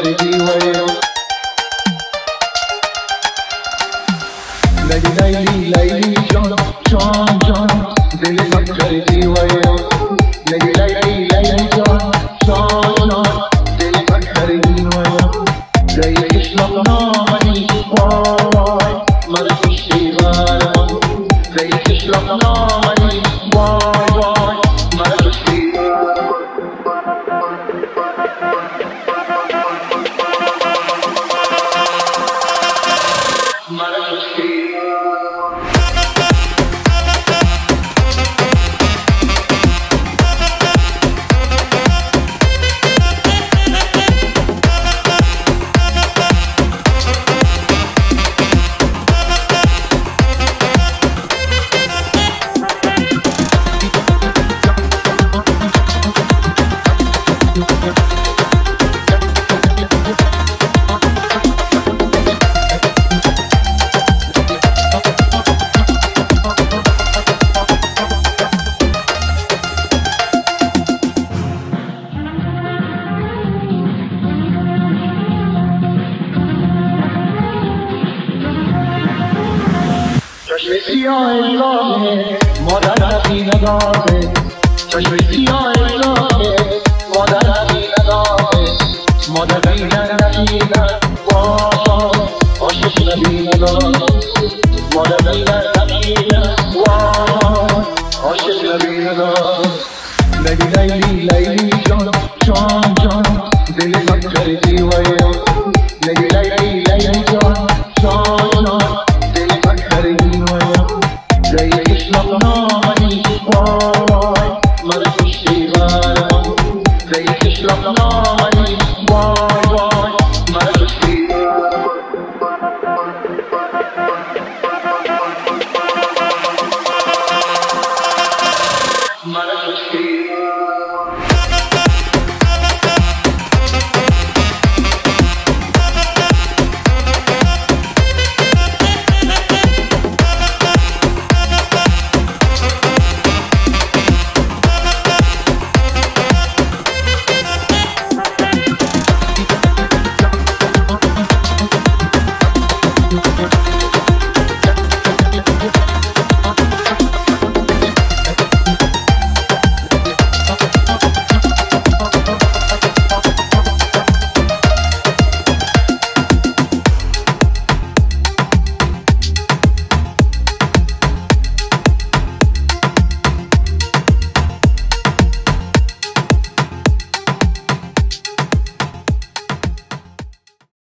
کردی لیلی لیلی جان جان جان دل من کردی لیلی لیلی جان جان جان دل من کردی دیگه نامنی وای مرا کشتی برام دیگه نامنی وای وای مرا کشتی مرا کشتی چشم سیاه راهه مادر رفی نگاهه چشم سیاه راهه مادر رفی نگاهه مادر بیدن نفیدن وای عاشق نبی نگاه مادر بیدن نفیدن وای عاشق نبی نگاه لیلی لیلی لیلی جان جان جان دل من کردی لیلی لیلی لیلی